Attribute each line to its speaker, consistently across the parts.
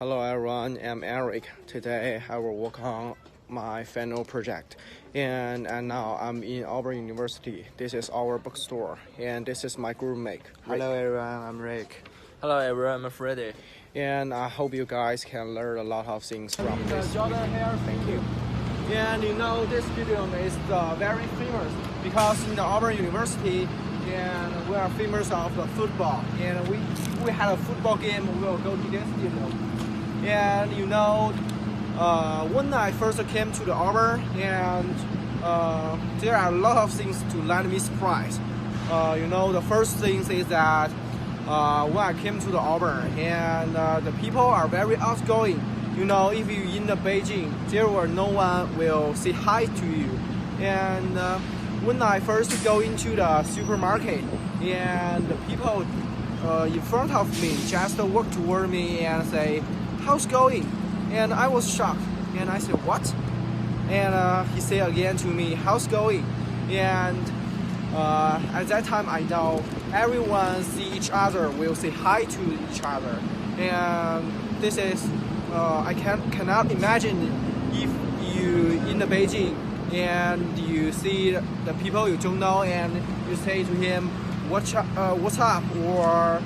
Speaker 1: Hello everyone, I'm Eric. Today I will work on my final project. And now I'm in Auburn University. This is our bookstore, and this is my roommate.
Speaker 2: Hello everyone, I'm Rick.
Speaker 3: Hello everyone, I'm Freddy.
Speaker 1: And I hope you guys can learn a lot of things from this.
Speaker 2: Jordan here, thank you.
Speaker 1: And this video is very famous because in the Auburn University, and we are famous of the football. And we had a football game. We will go to this studio. And when I first came to the Auburn, and there are a lot of things to let me surprise. The first thing is that when I came to the Auburn, and the people are very outgoing. If you in the Beijing, there were no one will say hi to you. And when I first go into the supermarket, and the people in front of me just walk toward me and say, "How's going?" And I was shocked, and I said, "What?" And he said again to me, "How's going?" And at that time I know everyone see each other will say hi to each other. And this is I cannot imagine if you in the Beijing and you see the people you don't know and you say to him, what's up, or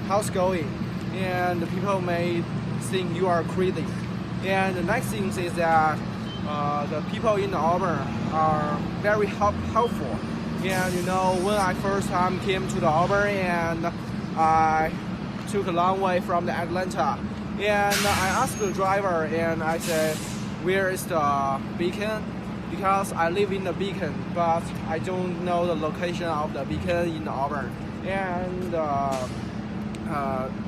Speaker 1: "How's going?" And the people may think you are crazy. And the next thing is that the people in Auburn are very helpful. And when I first time came to the Auburn, and I took a long way from the Atlanta, and I asked the driver, and I said, "Where is the beacon?" Because I live in the beacon, but I don't know the location of the beacon in Auburn. And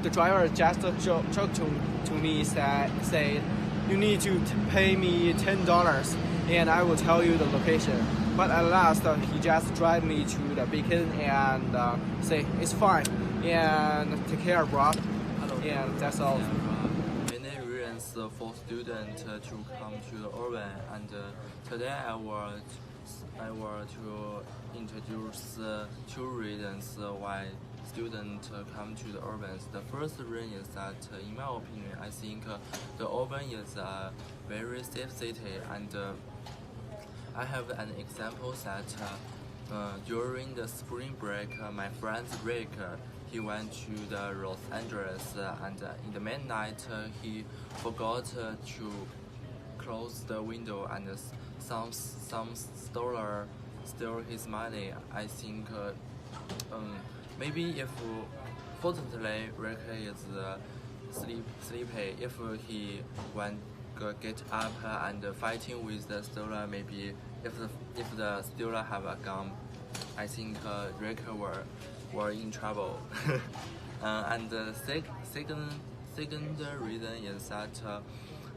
Speaker 1: the driver just joked to me, said, "You need to pay me $10 and I will tell you the location." But at last he just drive me to the beacon and say, "It's fine, and take care, bro." And that's all.
Speaker 3: Many reasons for students to come to the Auburn, and today I want to introduce two reasons why students come to the Auburn. The first reason is that, in my opinion, I think the Auburn is a very safe city, and I have an example that during the spring break, my friend Rick, he went to the Los Angeles, and in the midnight he forgot to close the window, and some stole his money. I think maybe if fortunately Rick is sleepy, if he get up and fighting with the stealer, maybe if the stealer have a gun, I think Rick were in trouble. And the second reason is that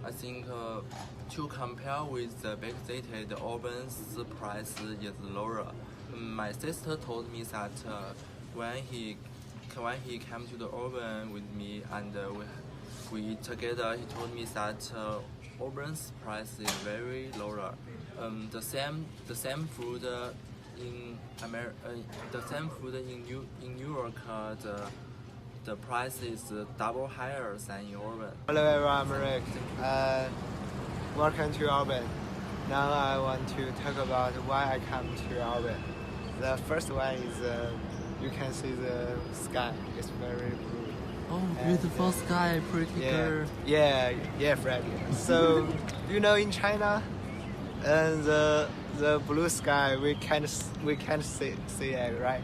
Speaker 3: I think to compare with the big city, the Auburn's price is lower. My sister told me that when he came to the Auburn with me and we eat together, he told me that Auburn's price is very lower. The same food in New York, the price is double higher than in Auburn.
Speaker 2: Hello everyone, I'm Rick. Welcome to Auburn. Now I want to talk about why I come to Auburn. The first one is you can see the sky. It's very blue.
Speaker 3: Oh, beautiful sky, pretty girl.
Speaker 2: Yeah, Fred. So in China, and the blue sky we can't see it, right?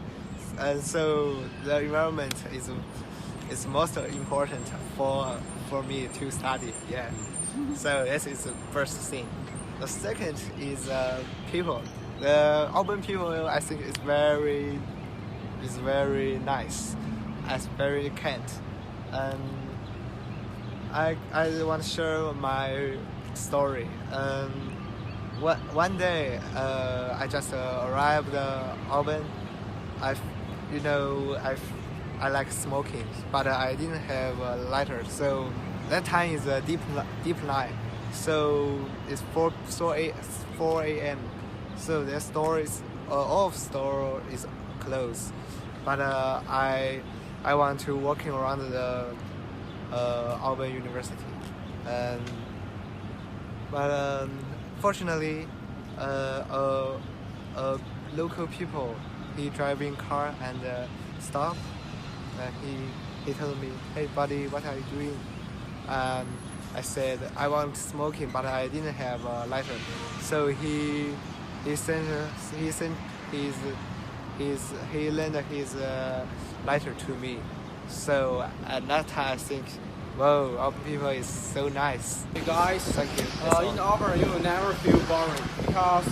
Speaker 2: And so the environment is most important for me to study. Yeah. So this is the first thing. The second is people. The Auburn people, I think, is very nice. It's very kind. And I want to share my story. One day I just arrived Auburn. I like smoking, but I didn't have a lighter. So that time is a deep night. So it's 4 a.m. So the store is all of store is closed. But I want to walking around the Auburn University. and but fortunately, local people, he driving car and stop. He told me, "Hey buddy, what are you doing?" I said I want smoking, but I didn't have a lighter. So he lent his lighter to me. So at that time I think, whoa, our people is so nice.
Speaker 1: Hey guys,
Speaker 2: Thank you.
Speaker 1: in Auburn you will never feel boring because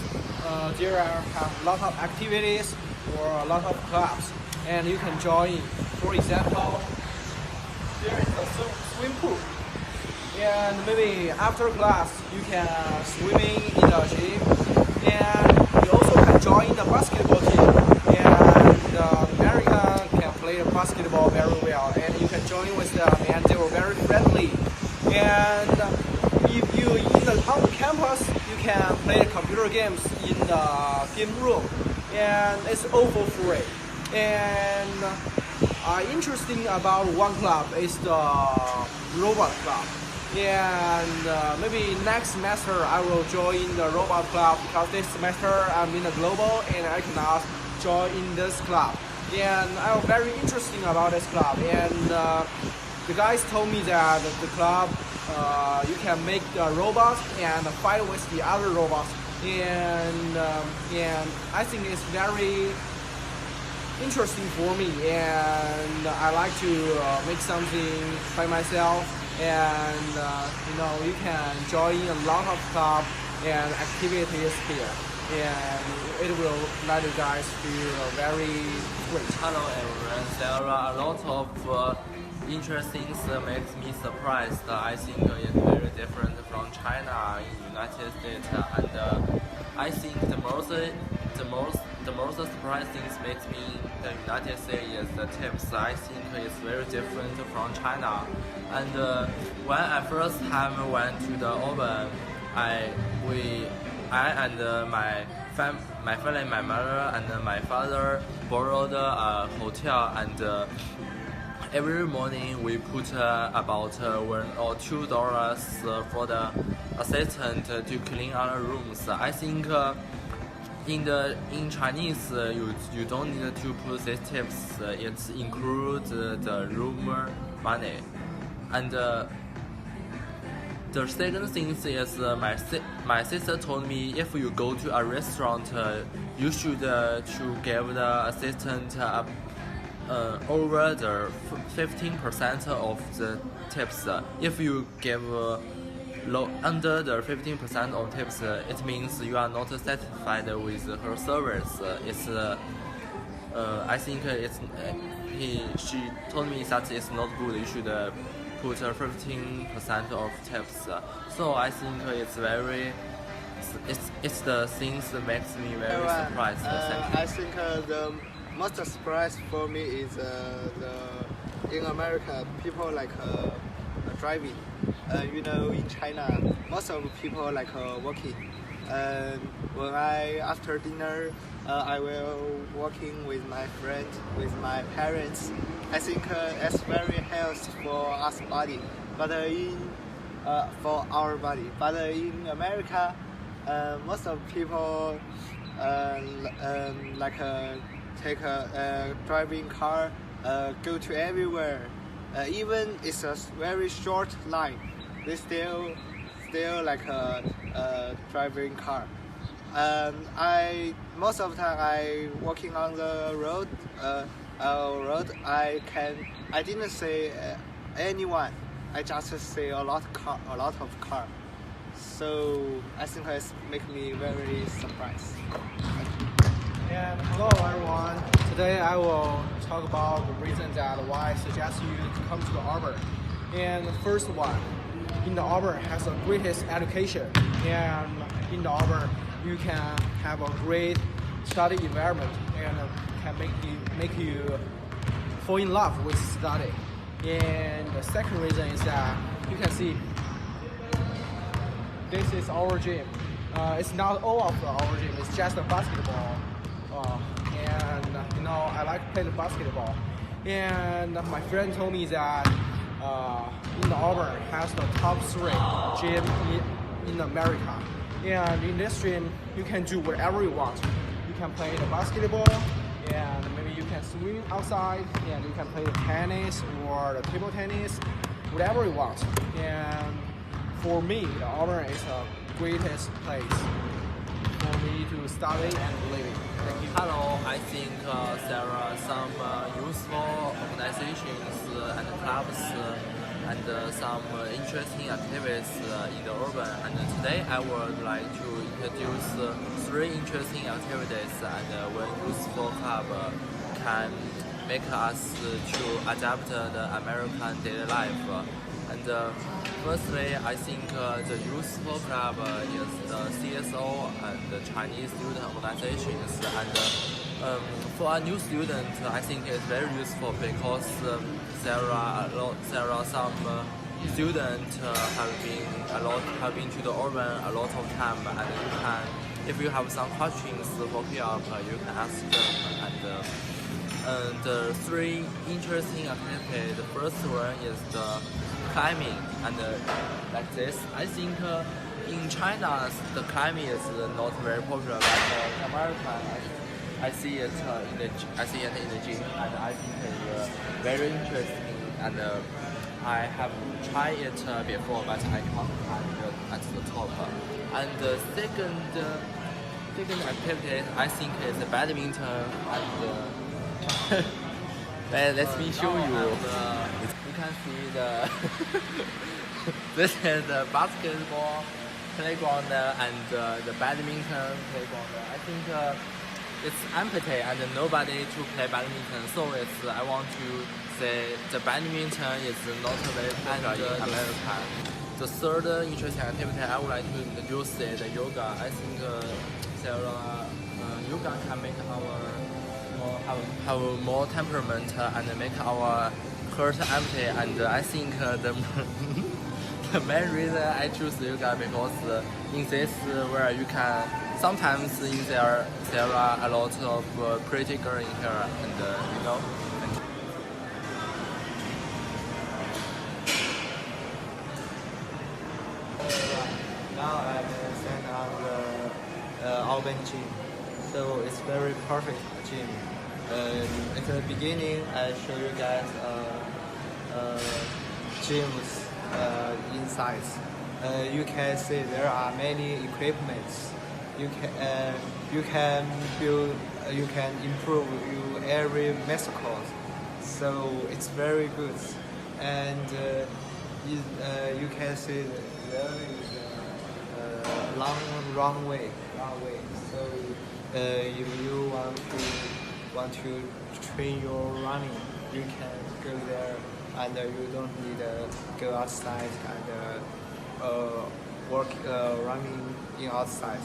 Speaker 1: there have a lot of activities or a lot of clubs and you can join. For example, there is a swim pool and maybe after class you can swimming in the gym and you also can join the basketball team and American can play the basketball very well and you can join with them and they were very friendly and if you on the campus you can play the computer games in the game room and it's all for free and interesting about one club is the robot club and maybe next semester I will join the robot club because this semester I'm in the global and I cannot join in this club and I'm very interesting about this club and the guys told me that the club you can make the robot and fight with the other robots and I think it's very interesting for me and I like to make something by myself and you can join a lot of club and activities here and it will let you guys feel very great.
Speaker 3: Hello everyone, there are a lot of interesting things that makes me surprised. I think it's very different from China in United States and I think the most surprising things makes me in the United States is the tips. I think it's very different from China. And when I first time went to the Auburn, I and my family, my mother and my father borrowed a hotel and every morning we put about $1 or $2 for the assistant to clean our rooms. I think in Chinese you don't need to put these tips. It includes the room money. And the second thing is my sister told me if you go to a restaurant, you should to give the assistant over the 15% of the tips. If you give under the 15% of tips, it means you are not satisfied with her service. It's I think she told me that it's not good. You should put 15% of tips. So I think it's the things that makes me very surprised.
Speaker 2: I think the most surprise for me is in America people like driving. In China most of people like walking. When after dinner I will walking with my friend, with my parents. I think it's very healthy for us body, but for our body. But in America, most of people take a driving car, go to everywhere. Even it's a very short line, they still like a driving car. Most of the time I walking on the road. I didn't see anyone. I just see a lot of car. So I think it's make me very surprised.
Speaker 1: And hello everyone. Today I will talk about the reason that why I suggest you to come to the Auburn. And the first one, in the Auburn has the greatest education. And in the Auburn you can have a great study environment and can make you fall in love with study. And the second reason is that you can see this is our gym. It's not all of our gym, it's just a basketball. And I like to play the basketball. And my friend told me that in Auburn has the top 3 gym in America. And in this gym, you can do whatever you want. You can play the basketball, and maybe you can swim outside, and you can play the tennis or the table tennis, whatever you want. And for me, the Auburn is the greatest place for me to study and live in. Thank you.
Speaker 3: Hello, I think there are some useful organizations and clubs and some interesting activities in the urban. And today I would like to introduce 3 interesting activities and one useful club can make us to adapt the American daily life. And firstly, I think the useful club is the CSO and the Chinese student organizations. And for a new student, I think it's very useful because there are some students have been to the urban a lot of time, and you can, if you have some questions for help, you can ask them. And the 3 interesting activities. The first one is the climbing, and like this. I think in China the climbing is not very popular, but in America I see it in the gym, and I think it's very interesting. And I have tried it before, but I can't climb at the top. And the second activity I think is badminton. And let me show you. You can see the this is the basketball playground and the badminton playground. I think it's empty and nobody to play badminton, so I want to say the badminton is not very popular in America. The third interesting activity I would like to introduce is yoga. I think yoga can make have more temperament and make our heart empty. And I think the main reason I choose yoga because in this where you can sometimes there are a lot of pretty girls in here, and you know.
Speaker 2: Now I'm stand on the Auburn gym, so it's very perfect gym. At the beginning, I show you guys gyms inside. You can see there are many equipments. You can improve your every muscle, so it's very good. And you can see there is a long runway. So if you want to train your running, you can go there, and you don't need to go outside and work running in outside.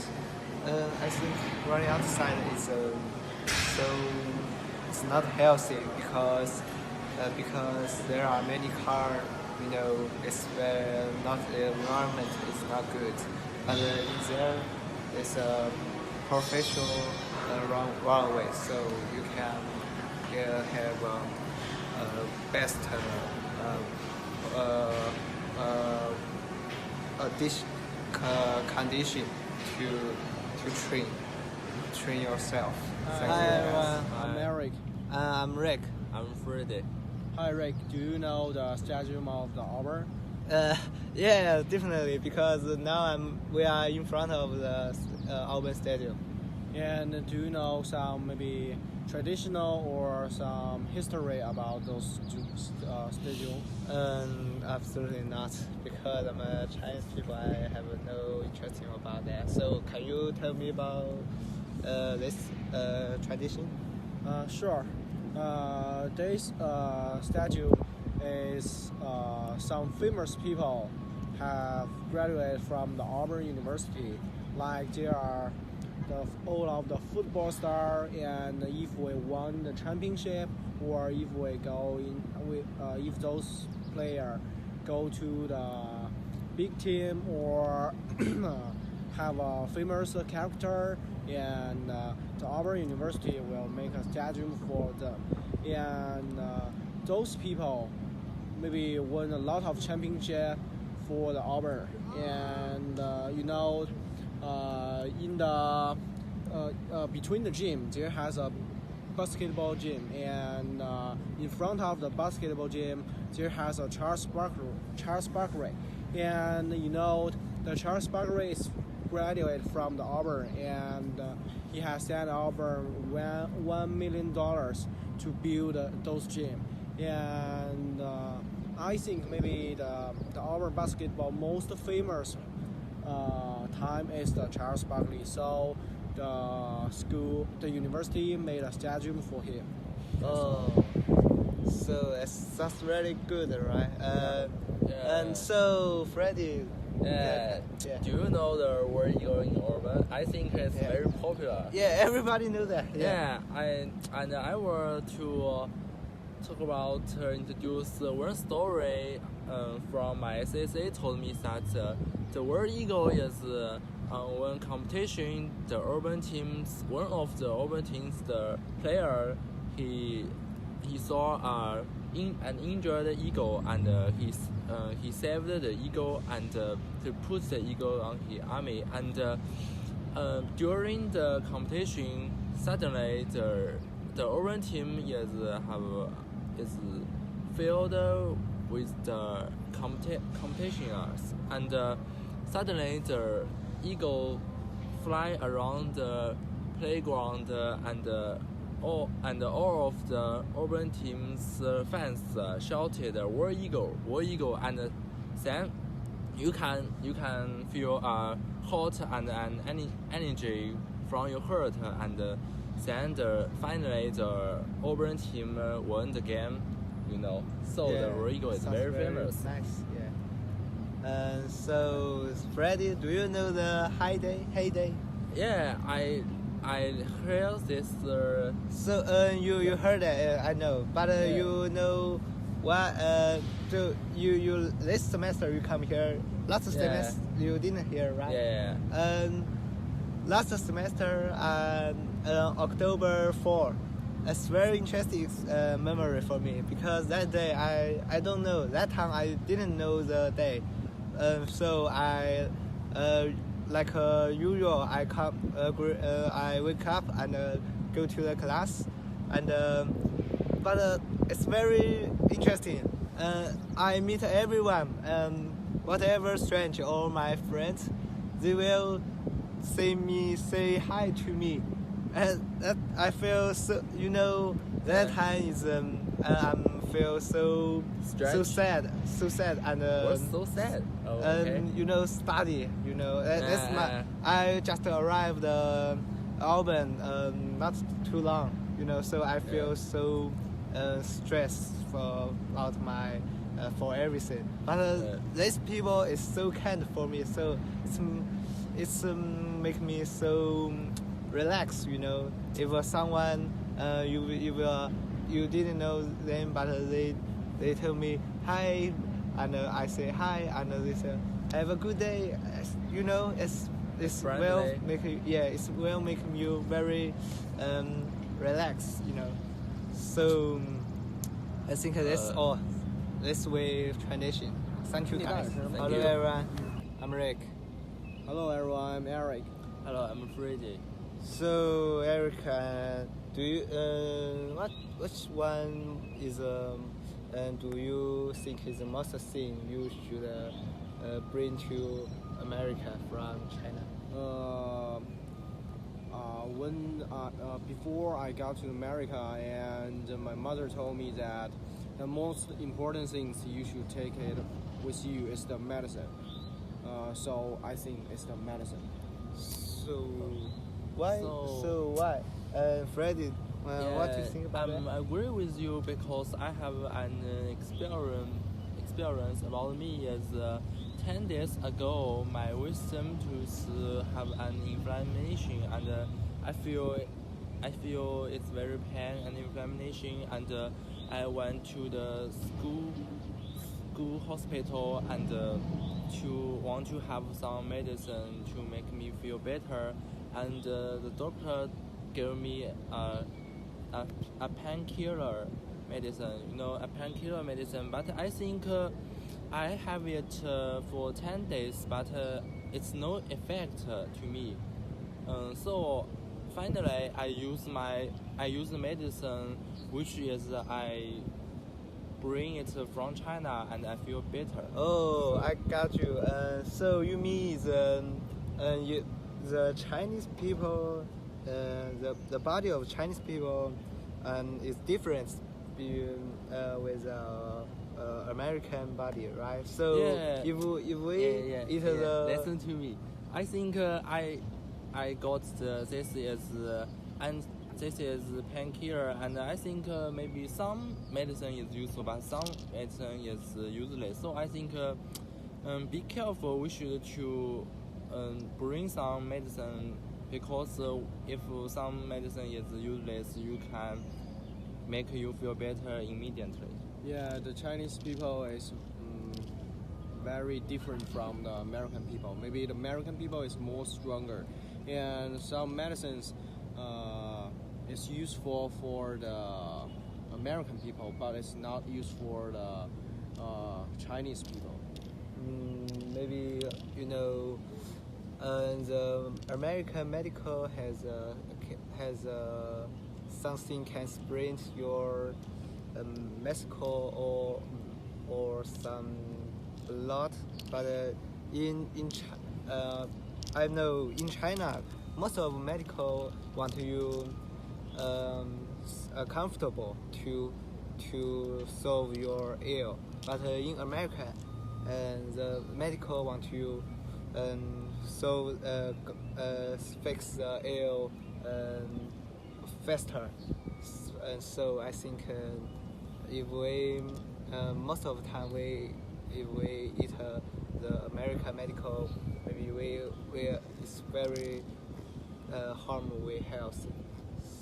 Speaker 2: I think running outside is so it's not healthy because there are many cars. You know, it's not the environment is not good, and there is a professional runway, so you can have best condition to train yourself.
Speaker 1: Hi everyone, I'm Eric.
Speaker 2: I'm Rick.
Speaker 3: I'm Freddy.
Speaker 1: Hi Rick, do you know the Stadium of the Auburn?
Speaker 2: Yeah, definitely, because now we are in front of the Auburn Stadium.
Speaker 1: And do you know some maybe traditional or some history about those stadium?
Speaker 2: Absolutely not, because I'm a Chinese people. I have no interest about that. So can you tell me about this tradition?
Speaker 1: Sure. This statue is some famous people have graduated from the Auburn University. Like there are all of the football star, and if we won the championship, or if we go in, if those players go to the big team or have a famous character, and the Auburn University will make a statue for them. And those people maybe won a lot of championship for the Auburn. And in the between the gym there has a basketball gym, and in front of the basketball gym there has a Charles Barkley, and the Charles Barkley is graduate from the Auburn, and he has sent Auburn $1 million to build those gym. And I think maybe the Auburn basketball most famous time is the Charles Barkley. So the university made a statue for him.
Speaker 2: Oh, so that's really good, right? And so Freddie.
Speaker 3: Yeah. Do you know the World Eagle in Auburn? I think it's very popular.
Speaker 2: Yeah, everybody knew that.
Speaker 3: Yeah, I want to talk about introduce one story from my SSA told me that the World Eagle is one competition. The Auburn teams, one of the Auburn teams, the player he saw an injured eagle, and he saved the eagle and to put the eagle on his army. And during the competition, suddenly the Auburn team is filled with the competitioners, and suddenly the eagle fly around the playground, and all of the Auburn team's fans shouted "War Eagle, War Eagle," and then you can feel hot and an energy from your heart, and then finally the Auburn team won the game. So the War Eagle is very famous.
Speaker 2: Nice, yeah. So Freddie, do you know the heyday?
Speaker 3: Yeah, I heard this.
Speaker 2: So you heard it, I know, but you know what? You this semester you come here. Last semester you didn't hear, right?
Speaker 3: Yeah.
Speaker 2: Last semester October 4. It's very interesting memory for me, because that day I don't know, that time I didn't know the day, so I like usual I wake up and go to the class, and but it's very interesting. I meet everyone, whatever stranger or my friends, they will say hi to me, and that I feel so, that time is feel so sad, and
Speaker 3: What's so sad? Oh, okay.
Speaker 2: Study, that's I just arrived Auburn not too long, so I feel so stressed about for everything, but these people is so kind for me, so it's make me so relaxed, if someone you didn't know them, but they tell me hi, and I say hi, and they say have a good day, it's will make you, it will make you very relaxed, so I think that's all. This way tradition. Thank you guys. Hello everyone, I'm Rick.
Speaker 1: Hello everyone, I'm Eric.
Speaker 3: Hello, I'm Freddie.
Speaker 2: So Eric, do you which one is do you think is the most thing you should bring to America from China?
Speaker 1: When before I got to America, and my mother told me that the most important things you should take it with you is the medicine. So I think it's the medicine.
Speaker 2: So why?
Speaker 3: So
Speaker 2: why? Freddie, what do you think about that?
Speaker 3: I agree with you, because I have an experience about me is 10 days ago my wisdom tooth have an inflammation, and I feel it's very pain and inflammation, and I went to the school hospital and to want to have some medicine to make me feel better, and the doctor gave me a painkiller medicine, a painkiller medicine. But I think I have it for 10 days, but it's no effect to me. So finally, I use the medicine, which is I bring it from China, and I feel better.
Speaker 2: Oh, I got you. So you mean the Chinese people, the body of Chinese people, is different with American body, right? So
Speaker 3: Yeah.
Speaker 2: if we eat
Speaker 3: yeah.
Speaker 2: the
Speaker 3: Listen to me. I think I got this is painkiller, and I think maybe some medicine is useful, but some medicine is useless. So I think be careful. We should to bring some medicine, because if some medicine is useless, you can make you feel better immediately.
Speaker 1: Yeah, the Chinese people is very different from the American people. Maybe the American people is more stronger, and some medicines is useful for the American people, but it's not used for the Chinese people.
Speaker 2: Maybe the American medical has something can sprint your Mexico or some blood, but I know in China most of medical want you comfortable to solve your ill, but in America, the medical want you fix the ill faster. And so I think if we most of the time if we eat the American medical, maybe it's very harm with health.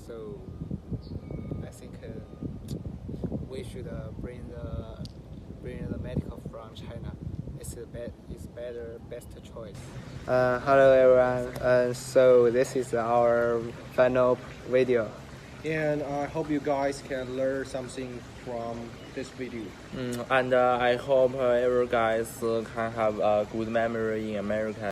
Speaker 2: So I think we should bring the medical from China. It's best choice. Hello everyone. So this is our final video.
Speaker 1: And I hope you guys can learn something from this video.
Speaker 3: And I hope every guys can have a good memory in America.